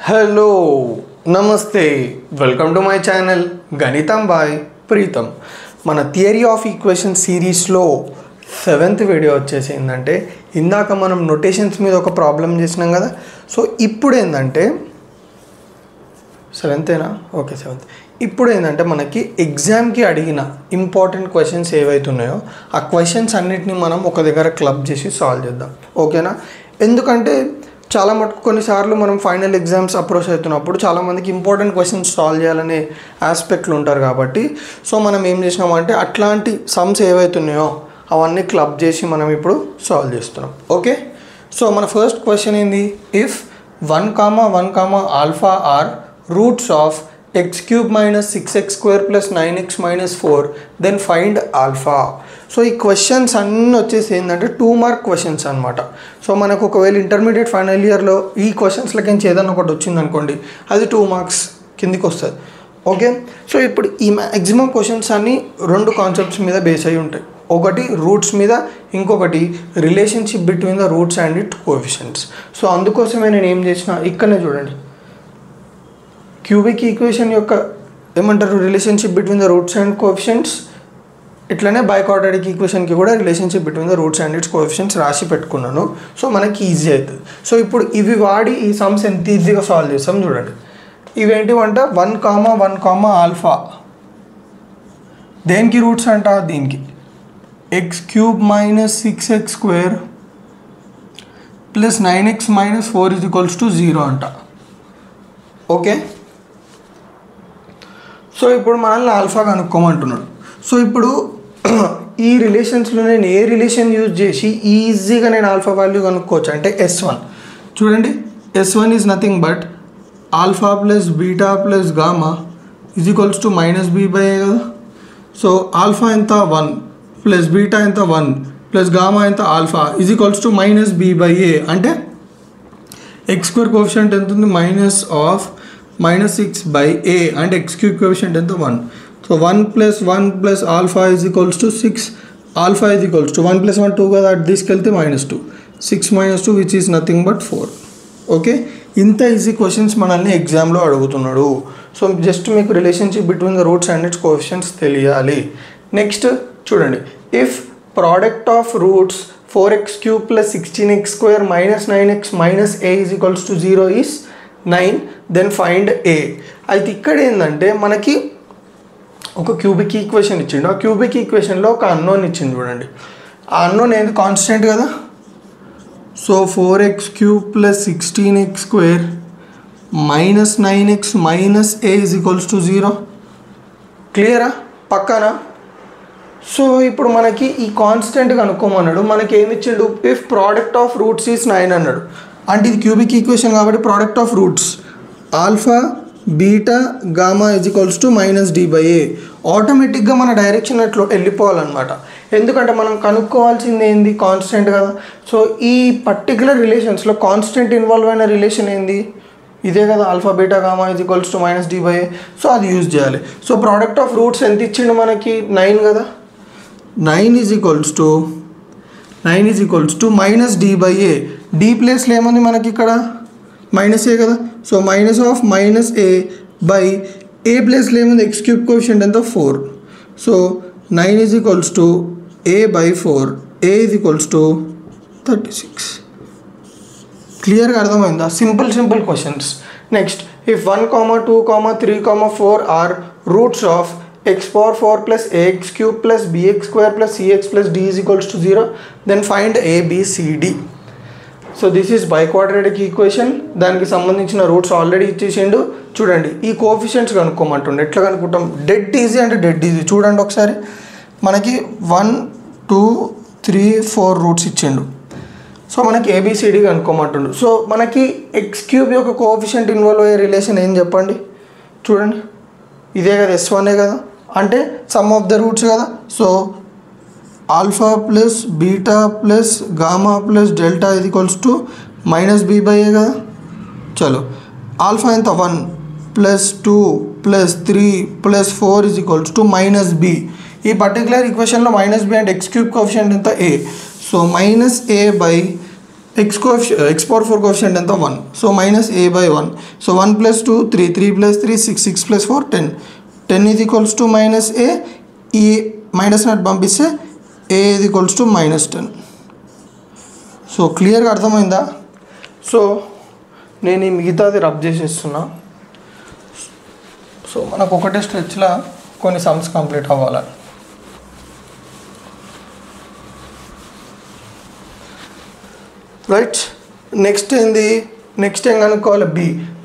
Hello నమస్తే welcome to my channel గణితం bye Pritam. మన థియరీ ఆఫ్ ఈక్వేషన్ సిరీస్లో 7th వీడియో వచ్చేసి ఏంటంటే, ఇందాక మనం నొటేషన్స్ మీద ఒక ప్రాబ్లం చేసినాం కదా. సో ఇప్పుడు ఏంటంటే 7th ఓకే 7th. ఇప్పుడు ఏంటంటే మనకి ఎగ్జామ్కి అడిగిన ఇంపార్టెంట్ క్వశ్చన్స్ ఏవైతున్నాయో ఆ క్వశ్చన్స్ అన్నిటిని మనం ఒక దగ్గర క్లబ్ చేసి సాల్వ్ చేద్దాం, ఓకేనా? ఎందుకంటే చాలా మటుకు కొన్నిసార్లు మనం ఫైనల్ ఎగ్జామ్స్ అప్రోచ్ అవుతున్నప్పుడు చాలామందికి ఇంపార్టెంట్ క్వశ్చన్స్ సాల్వ్ చేయాలనే ఆస్పెక్ట్లు ఉంటారు కాబట్టి, సో మనం ఏం చేసినామంటే అట్లాంటి సమ్స్ ఏవైతున్నాయో అవన్నీ క్లబ్ చేసి మనం ఇప్పుడు సాల్వ్ చేస్తున్నాం, ఓకే? సో మన ఫస్ట్ క్వశ్చన్ ఏంది, if 1, 1, alpha are roots of x³ - 6x² + 9x - 4 then find alpha. So ఈ క్వశ్చన్స్ అన్నీ వచ్చేసి ఏంటంటే 2 మార్క్ క్వశ్చన్స్ అనమాట. సో మనకు ఒకవేళ ఇంటర్మీడియట్ ఫైనల్ ఇయర్లో ఈ క్వశ్చన్స్లకించి ఏదైనా ఒకటి వచ్చింది అనుకోండి, అది 2 మార్క్స్ కిందికి వస్తుంది, ఓకే? సో ఇప్పుడు ఈ మ్యాక్సిమం క్వశ్చన్స్ అన్నీ 2 కాన్సెప్ట్స్ మీద బేస్ అయి ఉంటాయి. ఒకటి రూట్స్ మీద, ఇంకొకటి relationship between the roots and it coefficients. So అందుకోసమే నేను ఏం చేసిన, ఇక్కడనే చూడండి, క్యూబిక్ ఈక్వేషన్ యొక్క ఏమంటారు relationship between the roots and coefficients, ఇట్లనే బైక్వాడ్రాటిక్ ఈక్వేషన్కి కూడా relationship between the roots and its coefficients రాసి పెట్టుకున్నాను. సో మనకి ఈజీ అవుతుంది. సో ఇప్పుడు ఇవి వాడి ఈ సమ్స్ ఎంత ఈజీగా సాల్వ్ చేస్తాం చూడండి. ఇవేంటివంట 1, 1, ఆల్ఫా దేనికి రూట్స్ అంట, దీనికి x³ - 6x² + 9x - 4 = 0 అంట, ఓకే? సో ఇప్పుడు మనల్ని ఆల్ఫా కనుక్కోమంటున్నాడు. సో ఇప్పుడు ఈ రిలేషన్స్లో నేను ఏ రిలేషన్ యూజ్ చేసి ఈజీగా నేను ఆల్ఫా వాల్యూ కనుక్కోవచ్చు అంటే S1. చూడండి, S1 is nothing but alpha plus beta plus gamma = -b/a కదా. సో ఆల్ఫా ఎంత 1 ప్లస్ బీటా ఎంత 1 ప్లస్ గామా ఎంత ఆల్ఫా = -b/a. అంటే x² కోఎఫిషియంట్ ఎంత ఉంది, -6/a, అంటే x³ కోఎఫిషియంట్ ఎంత 1. So 1 + 1 + alpha = 6. ఆల్ఫా 1 + 1 2 కదా, అటు తీసుకెళ్తే -2. 6 - 2 which is nothing but 4, okay? ఇంత ఈజీ క్వశ్చన్స్ మనల్ని ఎగ్జామ్లో అడుగుతున్నాడు. సో జస్ట్ మీకు relationship between the roots and its coefficients తెలియాలి. నెక్స్ట్ చూడండి, if product of roots 4x³ + 16x² - 9x - a = 0 is 9 then find a. అయితే ఇక్కడ ఏంటంటే మనకి ఒక క్యూబిక్ ఈక్వేషన్ ఇచ్చిండు. ఆ క్యూబిక్ ఈక్వేషన్లో ఒక అన్నోన్ ఇచ్చింది చూడండి. ఆ అన్నోన్ ఏంది, కాన్స్టెంట్ కదా. So 4x³ + 16x² - 9x - a = 0. క్లియరా, పక్కనా? సో ఇప్పుడు మనకి ఈ కాన్స్టెంట్ కనుక్కోమన్నాడు. మనకి ఏమి ఇచ్చిండు, if product of roots is 9 అన్నాడు. అంటే ఇది క్యూబిక్ ఈక్వేషన్ కాబట్టి product of roots alpha beta gamma = -d/a. ఆటోమేటిక్గా మన డైరెక్షన్ అట్లా వెళ్ళిపోవాలన్నమాట. ఎందుకంటే మనం కనుక్కోవాల్సింది ఏంది, కాన్స్టెంట్ కదా. సో ఈ పర్టికులర్ రిలేషన్స్లో కాన్స్టెంట్ ఇన్వాల్వ్ అయిన రిలేషన్ ఏంది, ఇదే కదా, alpha beta gamma = -d/a. So అది యూజ్ చేయాలి. సో ప్రోడక్ట్ ఆఫ్ రూట్స్ ఎంత ఇచ్చిండు మనకి, 9 కదా. 9 - -d/a. d ప్లేస్లో ఏముంది మనకి ఇక్కడ, -a కదా. సో -a ప్లేస్లో ఏముంది, x³ కోఎఫిషియంట్ ఎంత 4. So 9 a/4, a = 36. క్లియర్గా అర్థమైందా? Simple questions. Next, if 1, 2, 3, 4 are roots of x⁴ + ax³ + bx² + cx + d = 0 then find a, b, c, d. So this is biquadratic equation. దానికి సంబంధించిన roots already ఇచ్చేసిండు. చూడండి, ఈ coefficients కనుక్కోమంటుండే. ఎట్లా కనుక్కుంటాం, dead easy అంటే dead easy. చూడండి ఒకసారి, మనకి 1, 2, 3, 4 రూట్స్ ఇచ్చిండు. సో మనకి ABCD కనుక్కోమంటుండు. సో మనకి x³ యొక్క కోఎఫిషియంట్ ఇన్వాల్వ్ అయ్యే రిలేషన్ ఏం చెప్పండి. చూడండి, ఇదే కదా, S1 కదా, అంటే సమ్ ఆఫ్ ద రూట్స్ కదా. So alpha plus beta plus gamma plus delta = -b/a కదా. చలో, ఆల్ఫా ఎంత 1 + 2 + 3 + 4 = -b. ఈ పర్టికులర్ ఈక్వేషన్లో -b అంటే x³ కోఎఫిషియంట్ ఎంత, a. So -a/3 x power 4 coefficient ఎంత 1. So minus a by 1. So 1 plus 2 3, 3 plus 3 6, 6 plus 4 10. 10 is equals to minus a. ఈ minus not పంపిస్తే a is equals to minus 10. So క్లియర్గా అర్థమైందా? So నేను ఈ మిగతాది రబ్ చేసేస్తున్నా. సో మనకు ఒకటే స్ట్రెచ్లో కొన్ని సమ్స్ కంప్లీట్ అవ్వాలి. రైట్, నెక్స్ట్ ఏంది? నెక్స్ట్ ఏం కనుక్కోవాలి?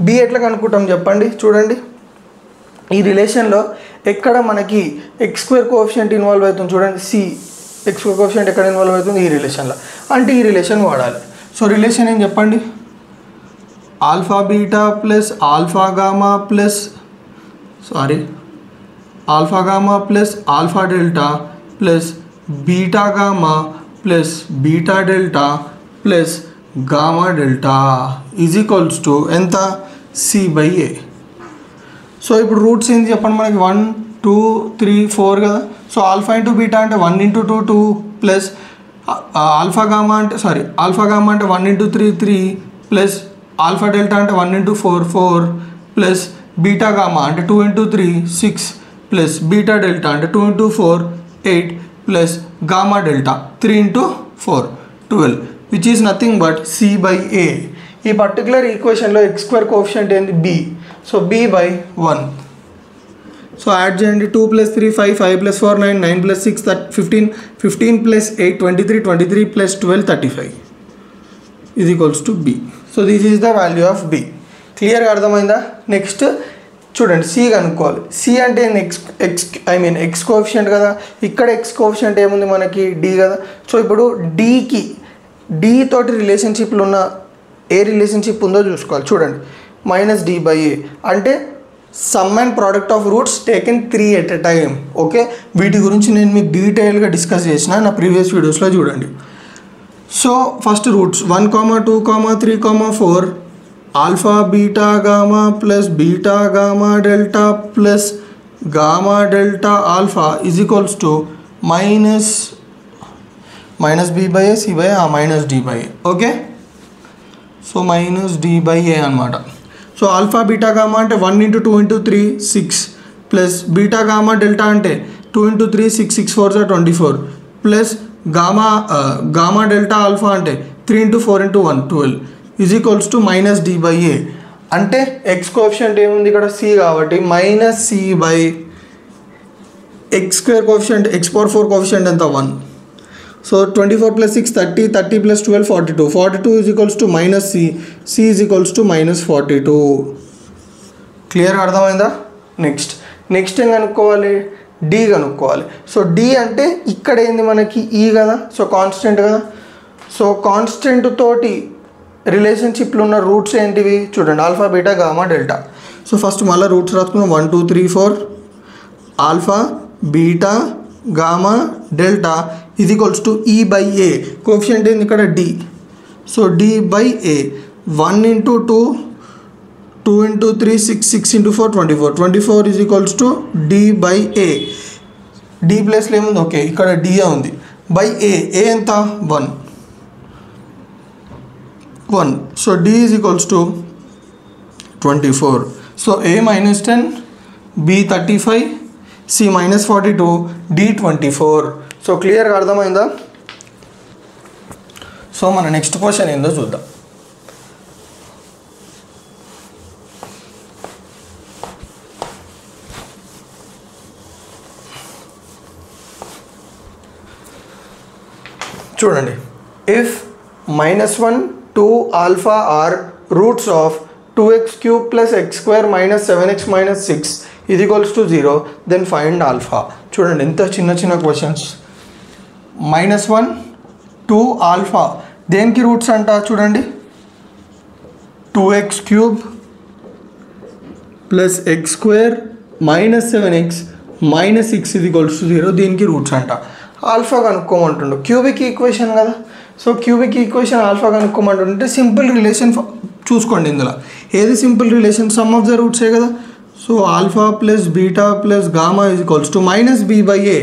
బి ఎట్లా కనుక్కుంటాం చెప్పండి. చూడండి, ఈ రిలేషన్లో ఎక్కడ మనకి ఎక్స్ స్క్వేర్ కోఎఫిషియంట్ ఇన్వాల్వ్ అవుతుంది చూడండి. సి ఎక్స్ స్క్వేర్ కోఎఫిషియంట్ ఎక్కడ ఇన్వాల్వ్ అవుతుంది? ఈ రిలేషన్లో. అంటే ఈ రిలేషన్ వాడాలి. సో రిలేషన్ ఏం చెప్పండి? Alpha beta plus alpha gamma plus alpha delta plus beta gamma plus beta delta plus gamma delta is equals to ఎంత? C by A. సో ఇప్పుడు రూట్స్ ఏంటి చెప్పండి మనకి? 1 2 3 4 కదా. సో ఆల్ఫా ఇంటూ బీటా అంటే 1 into 2 2 plus alpha gamma అంటే 1 into 3 3 plus alpha delta అంటే 1 into 4 4 plus beta gamma అంటే 2 into 3 6 ప్లస్ బీటా డెల్టా అంటే 2 into 4 8 plus gamma delta 3 into 4 12 which is nothing but C by A. ఈ particular ఈక్వేషన్లో x square coefficient ఏంది? B. So B by 1. So add చేయండి. 2 plus 3 5, 5 plus 4 9, 9 plus 6 15, 15 plus 8 23, 23 plus 12 35 is equals to b. So this is the value of B. క్లియర్గా అర్థమైందా? Next చూడండి, C కనుక్కోవాలి. C అంటే x coefficient కదా. ఇక్కడ ఎక్స్ కోఎఫిషియంట్ ఏముంది మనకి? డి కదా. సో ఇప్పుడు డి తోటి రిలేషన్షిప్లో ఉన్న ఏ రిలేషన్షిప్ ఉందో చూసుకోవాలి. చూడండి, మైనస్ డి బై ఏ అంటే some and product of roots taken 3 at a time. Okay, వీటి గురించి నేను మీకు డీటెయిల్గా డిస్కస్ చేసిన నా ప్రీవియస్ వీడియోస్లో చూడండి. So first roots 1, 2, 3, 4 alpha beta gamma plus beta gamma delta plus gamma delta alpha is equals to minus B by A, C by A, minus D by A. Okay, so minus D by A అనమాట. So alpha beta gamma అంటే 1 into 2 into 3 6 plus beta gamma delta అంటే 2 into 3 6 6 4 24 plus gamma delta alpha అంటే 3 into 4 into 1 12 is equals to minus D by A. అంటే x coefficient ఏముంది ఇక్కడ? C కాబట్టి minus C by x square coefficient x power 4 coefficient ఎంత? 1. So 24 plus 6 30, 30 plus 12 42, 42 is equals to minus c is equals to minus 42. క్లియర్గా అర్థమైందా? Next ఏం కనుక్కోవాలి? D కనుక్కోవాలి. సో డి అంటే ఇక్కడ ఏంది మనకి? ఈ కదా. సో కాన్స్టెంట్ కదా. సో కాన్స్టెంట్ తోటి రిలేషన్షిప్లో ఉన్న రూట్స్ ఏంటివి? చూడండి, alpha beta gamma delta. So first మళ్ళీ రూట్స్ రాసుకుందాం. 1 2 3 4 alpha beta gamma delta is equals to E by A. Coefficient ఏంది ఇక్కడ? D. So D by A. 1 into 2 2 into 3 6 6 into 4 24 is equals to D by A. D ప్లేస్లో ఏముంది? Okay, ఇక్కడ DA ఉంది. By A. A ఎంత? 1. So D is equals to 24. So A minus 10, B 35, C minus 42, D 24. So క్లియర్గా అర్థమైందా? So మన next question ఏందో చూద్దాం. చూడండి, if -1 2 alpha are roots of 2x cube plus x square minus 7x minus 6 is equals to 0, then find alpha. చూడండి, ఎంత చిన్న questions. -1 2 alpha దేనికి రూట్స్ అంట? చూడండి, 2x cube plus x square minus 7x minus 6 is equals to 0, దీనికి roots అంట. Alpha కనుక్కోమంటుండు. Cubic equation కదా. సో క్యూబిక్ ఈక్వేషన్ ఆల్ఫా కనుక్కోమంటుంటే సింపుల్ రిలేషన్ చూసుకోండి. ఇందులో ఏది simple relation? Sum of the రూట్సే కదా. So alpha plus beta plus gamma is equals to minus B by A.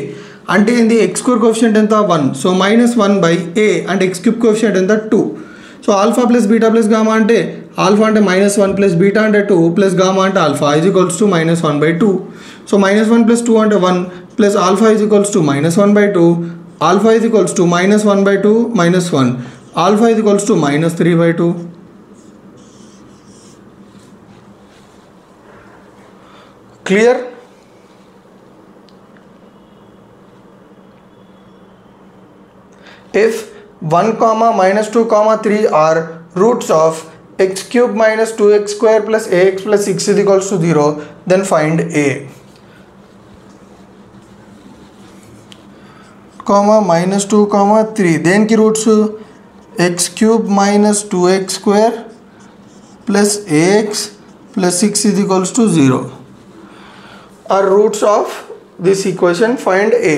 అంటే ఏంది? ఎక్స్ స్క్వేర్ కోఎఫిషియంట్ ఎంత? 1. సో -1 బై ఏ అంటే ఎక్స్ క్యూబ్ కోఎఫిషియంట్ ఎంత? 2. So alpha plus beta plus gamma అంటే alpha అంటే -1 plus beta అంటే 2 plus gamma అంటే alpha is equals to -1/2. So -1 plus 2 అంటే 1 plus alpha is equals to -1/2. Alpha is equals to -1/2 -1. Alpha is equals to -3/2. Clear? If 1, -2, 3 are roots of x cube minus 2x square plus ax plus 6 is equals to 0, then find a. -2, 3 దేనికి roots? x cube minus 2x square plus ax plus 6 is equals to 0 are roots of this equation. Find a.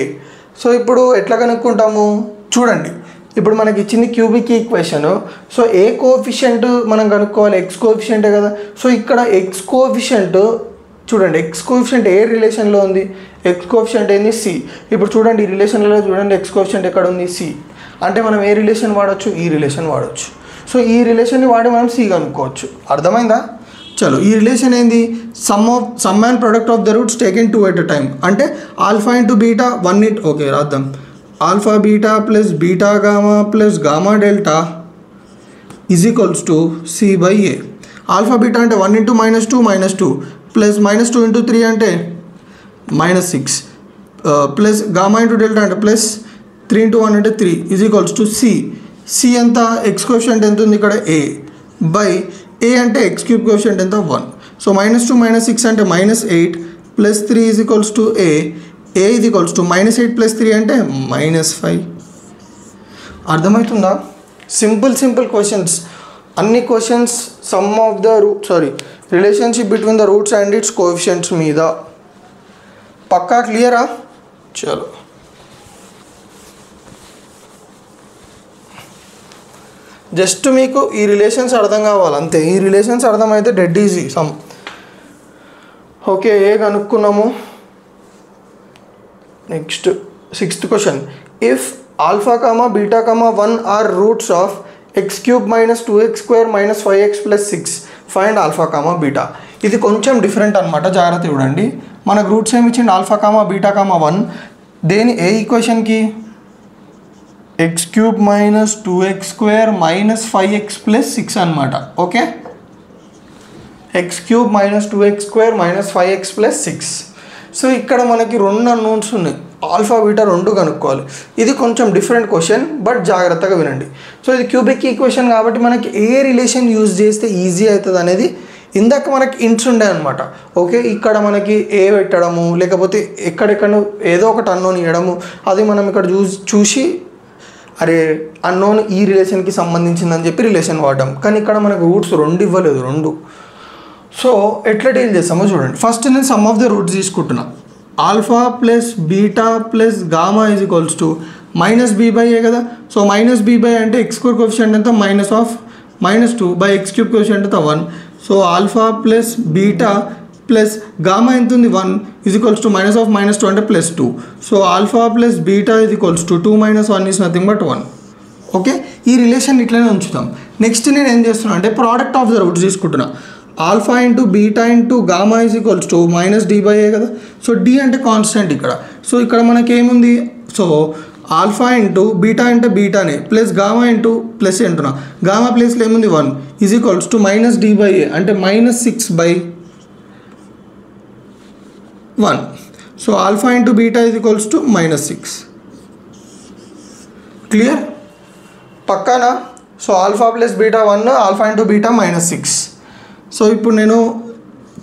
So ఇప్పుడు ఎట్లా కనుక్కుంటాము చూడండి. ఇప్పుడు మనకి ఇచ్చింది cubic equation. So ఏ coefficient మనం కనుక్కోవాలి? ఎక్స్ కోఎఫిషియంటే కదా. సో ఇక్కడ ఎక్స్ కోఎఫిషియంట్ చూడండి, ఎక్స్ కోఎఫిషియంట్ ఏ రిలేషన్లో ఉంది? ఎక్స్ కోఎఫిషియంట్ ఏంది? సి. ఇప్పుడు చూడండి ఈ రిలేషన్లో చూడండి ఎక్స్ కోఎఫిషియంట్ ఎక్కడ ఉంది? సి. అంటే మనం ఏ రిలేషన్ వాడచ్చు? ఈ రిలేషన్ వాడచ్చు. సో ఈ రిలేషన్ని వాడి మనం సి కనుక్కోవచ్చు. అర్థమైందా? చలో, ఈ రిలేషన్ ఏంది? Some and product of the roots taken 2 at a time. అంటే ఆల్ఫా ఇంటూ బీటా 1 ఓకే రాద్దాం. Alpha beta plus beta gamma plus gamma delta is equals to C/A. Alpha beta అంటే 1 × -2 ప్లస్ -2 × 3 అంటే -6 plus gamma into delta అంటే plus 3 × 1 అంటే 3 is equals to C. C ఎంత? X coefficient ఎంత ఉంది ఇక్కడ? A by A అంటే ఎక్స్ క్యూబ్ కోఎఫిషియంట్ ఎంత? 1. సో -2 -6 అంటే -8 plus 3 is equals to A. A is equals to -8 plus 3 అంటే -5. అర్థమవుతుందా? Simple questions. అన్ని questions sum of the relationship between the roots and its coefficients మీద. పక్కా క్లియరా? చలో, జస్ట్ మీకు ఈ రిలేషన్స్ అర్థం కావాలి అంతే. ఈ రిలేషన్స్ అర్థమైతే dead easy sum. Okay, A కనుక్కున్నాము. Next 6th question. If alpha beta 1 are roots of x cube minus 2x square minus 5x plus 6 find alpha beta. ఇది కొంచెం డిఫరెంట్ అనమాట, జాగ్రత్త చూడండి. మనకు రూట్స్ ఏమి ఇచ్చింది? Alpha beta 1. దేని ఏ ఈక్వేషన్కి? x cube minus 2x square minus 5x plus 6 అనమాట. Okay, x cube minus 2x square minus 5x plus 6. So ఇక్కడ మనకి 2 అన్నోన్స్ ఉన్నాయి, ఆల్ఫా బీటా 2 కనుక్కోవాలి. ఇది కొంచెం డిఫరెంట్ క్వశ్చన్, బట్ జాగ్రత్తగా వినండి. సో ఇది క్యూబిక్ ఈక్వేషన్ కాబట్టి మనకి ఏ రిలేషన్ యూజ్ చేస్తే ఈజీ అవుతుంది అనేది ఇందాక మనకి ఇంట్స్ ఉండే అనమాట. ఓకే, ఇక్కడ మనకి ఏ పెట్టడము లేకపోతే ఎక్కడెక్కడ ఏదో ఒకటి అన్నోన్ ఇవ్వడము, అది మనం ఇక్కడ చూసి అరే అన్నోన్ ఈ రిలేషన్కి సంబంధించిందని చెప్పి రిలేషన్ వాడడం. కానీ ఇక్కడ మనకు రూట్స్ 2 ఇవ్వలేదు, 2. సో ఎట్లా డీల్ చేస్తామో చూడండి. ఫస్ట్ నేను సమ్ ఆఫ్ ద రూట్స్ తీసుకుంటున్నా. Alpha plus beta plus gamma is equals to -b/a కదా. సో -b/a అంటే ఎక్స్ స్క్వేర్ కోఎఫిషియంట్ ఎంత? -2 బై ఎక్స్ క్యూబ్ కోఎఫిషియంట్ ఎంత? 1. So alpha plus beta plus gamma ఎంత ఉంది? 1 ఈజ్ ఈక్వల్స్ టు -2 అంటే +2. So alpha plus beta is equals to 2 - 1 is nothing but 1. Okay, ఈ relation ఇట్లనే ఉంచుతాం. నెక్స్ట్ నేను ఏం చేస్తున్నా అంటే ప్రోడక్ట్ ఆఫ్ ద రూట్స్ తీసుకుంటున్నా. Alpha into beta into gamma is equals to -d/a కదా. సో d అంటే కాన్స్టెంట్ ఇక్కడ. సో ఇక్కడ మనకి ఏముంది? సో ఆల్ఫా ఇంటూ బీటా అంటే బీటానే ప్లస్ గామా ఇంటూ ప్లస్ అంటున్నా, గామా ప్లేస్లో ఏముంది? 1 ఈజ్ ఈక్వల్స్ టు -d/a అంటే -6/1. So alpha into beta is equals to -6. Clear? పక్కానా? So alpha plus beta 1, alpha into beta -6. So ఇప్పుడు నేను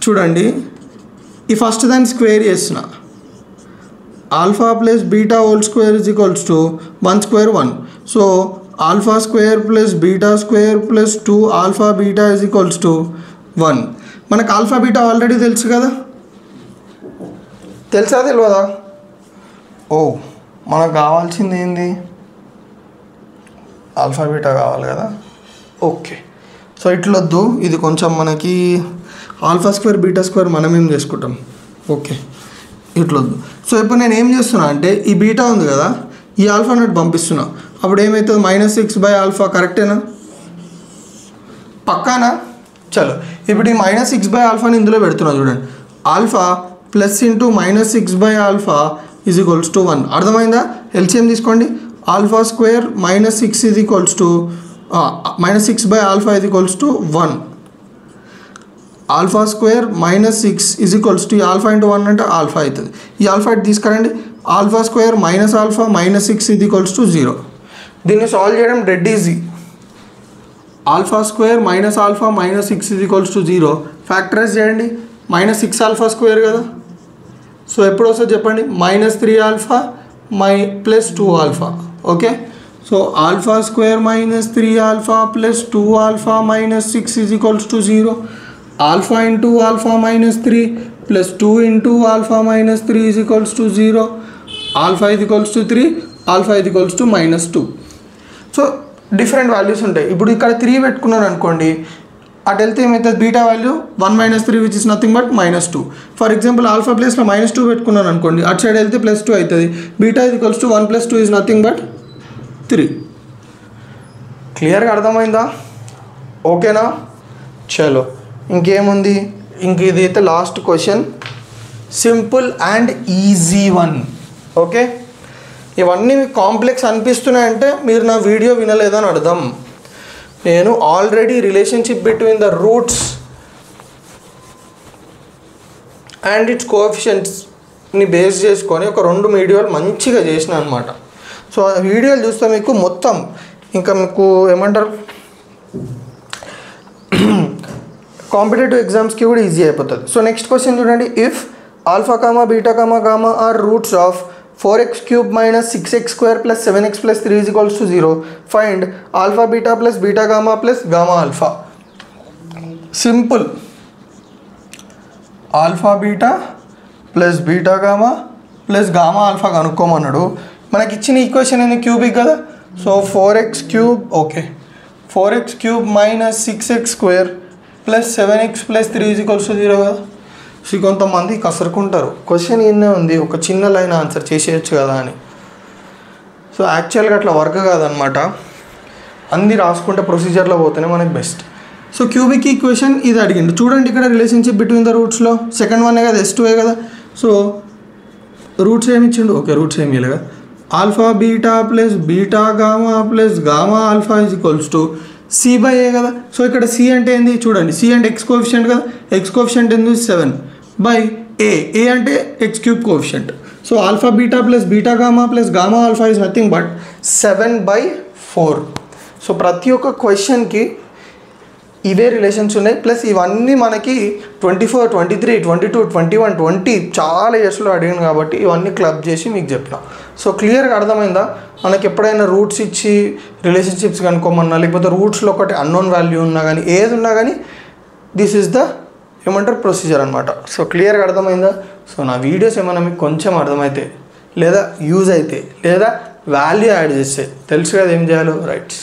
చూడండి ఈ ఫస్ట్ దాన్ని స్క్వేర్ చేస్తున్నా. Alpha plus beta whole square is equals to 1² 1. So alpha square plus beta square plus 2 alpha beta is equals to 1. మనకు alpha beta already తెలుసు కదా, తెలుసా తెలియదా? ఓ, మనకు కావాల్సింది ఏంది? ఆల్ఫా బీటా కావాలి కదా. ఓకే, సో ఇట్లొద్దు, ఇది కొంచెం మనకి ఆల్ఫా స్క్వేర్ బీటా స్క్వేర్ మనం ఏం చేసుకుంటాం. ఓకే, ఇట్లొద్దు. సో ఇప్పుడు నేను ఏం చేస్తున్నా అంటే ఈ బీటా ఉంది కదా, ఈ ఆల్ఫా నోట్ పంపిస్తున్నా. అప్పుడు ఏమవుతుంది? -6/α. కరెక్టేనా? పక్కానా? చలో ఇప్పుడు ఈ -6/ఆల్ఫాని ఇందులో పెడుతున్నా చూడండి. ఆల్ఫా ప్లస్ ఇంటూ -6/ఆల్ఫా ఈజ్ ఈక్వల్స్ టు 1. అర్థమైందా? ఎల్సిఎం తీసుకోండి. Alpha square -6 is equals to -6/ఆల్ఫా is equals to 1. Alpha square -6 is equals to ఈ ఆల్ఫా ఇంటూ 1 అంటే ఆల్ఫా అవుతుంది. ఈ ఆల్ఫా ఇటు తీసుకురండి. ఆల్ఫా స్క్వేర్ -ఆల్ఫా -6 ఈజ్ ఈక్వల్స్ టు 0. దీన్ని సాల్వ్ చేయడం డెడ్ ఈజీ. ఆల్ఫా స్క్వేర్ -ఆల్ఫా -6 ఈజ్ ఈక్వల్స్ టు 0. ఫ్యాక్టరైజ్ చేయండి. -6 ఆల్ఫా స్క్వేర్ కదా. సో ఎప్పుడు వస్తుంది చెప్పండి? -3 alpha plus 2 alpha. Okay, so alpha square -3 alpha plus 2 alpha -6 is equals to 0. Alpha into alpha -3 plus 2 into alpha -3 is equals to 0. Alpha is equals to 3, alpha is equals to -2. So different values ఉంటాయి. ఇప్పుడు ఇక్కడ 3 పెట్టుకున్నాను అనుకోండి, అటు వెళ్తే ఏమవుతుంది? Beta value 1 - 3 which is nothing but -2. For example alpha ప్లేస్లో -2 పెట్టుకున్నాను అనుకోండి, అటు సైడ్ వెళ్తే +2 అవుతుంది. Beta is equals to 1 + 2 is nothing but 3. క్లియర్గా అర్థమైందా? ఓకేనా? చలో ఇంకేముంది? ఇంక ఇదైతే last question, simple and easy one. Okay, ఇవన్నీ మీకు కాంప్లెక్స్ అనిపిస్తున్నాయంటే మీరు నా వీడియో వినలేదని అర్థం. నేను already relationship between the roots and its కోఎఫిషియెంట్స్ని బేస్ చేసుకొని ఒక 2 వీడియోలు మంచిగా చేసిన అనమాట. సో ఆ వీడియోలు చూస్తే మీకు మొత్తం ఇంకా మీకు ఏమంటారు, కాంపిటేటివ్ ఎగ్జామ్స్కి కూడా ఈజీ అయిపోతుంది. సో నెక్స్ట్ క్వశ్చన్ చూడండి. If alpha comma beta comma gamma are roots of 4x³ - 6x² + 7x + 3 is equals to 0, find alpha beta plus beta gamma plus gamma alpha. Simple. Alpha beta plus beta gamma plus gamma alpha కనుక్కోమన్నాడు. మనకి ఇచ్చిన equation ఏంది? Cubic కదా. So 4x³ okay, 4x³ - 6x² + 7x + 3 is equals to 0 కదా. So కొంతమంది కసరుకుంటారు, question ఈయనే ఉంది, ఒక చిన్న లైన్ ఆన్సర్ చేసేయచ్చు కదా అని. సో యాక్చువల్గా అట్లా వర్క్ కాదనమాట. అన్నీ రాసుకుంటే ప్రొసీజర్లో పోతేనే మనకి బెస్ట్. సో క్యూబిక్ ఈక్వేషన్ ఇది అడిగిండు చూడండి. ఇక్కడ రిలేషన్షిప్ బిట్వీన్ ద రూట్స్లో సెకండ్ వన్ కదా, S2 కదా. సో రూట్స్ ఏమి ఇచ్చిండు? ఓకే, రూట్స్ ఏమి ఇలాగా alpha beta plus beta gamma plus gamma alpha is equals to C/A కదా. సో ఇక్కడ C అంటే ఏంది చూడండి, C అంటే x కోఎఫిషియంట్ కదా, x కోఎఫిషియంట్ ఏంది 7/A, A అంటే x³ coefficient. So alpha beta plus beta gamma plus gamma alpha is nothing but 7/4. So ప్రతి ఒక్క క్వశ్చన్కి ఇవే రిలేషన్స్ ఉన్నాయి. ప్లస్ ఇవన్నీ మనకి 24, 23, 22, 21, 20 చాలా ఇయర్స్లో అడిగాను కాబట్టి ఇవన్నీ క్లబ్ చేసి మీకు చెప్పిన. సో క్లియర్గా అర్థమైందా? మనకి ఎప్పుడైనా రూట్స్ ఇచ్చి రిలేషన్షిప్స్ కనుక్కోమన్నా, లేకపోతే రూట్స్లో ఒకటి అన్నోన్ వాల్యూ ఉన్నా కానీ, ఏది ఉన్నా కానీ దిస్ ఈజ్ ద ఏమంటారు ప్రొసీజర్ అనమాట. సో క్లియర్గా అర్థమైందా? సో నా వీడియోస్ ఏమైనా మీకు కొంచెం అర్థమైతే, లేదా యూజ్ అయితే, లేదా వాల్యూ యాడ్ చేస్తే తెలుసు కదా ఏం చేయాలో. రైట్స్.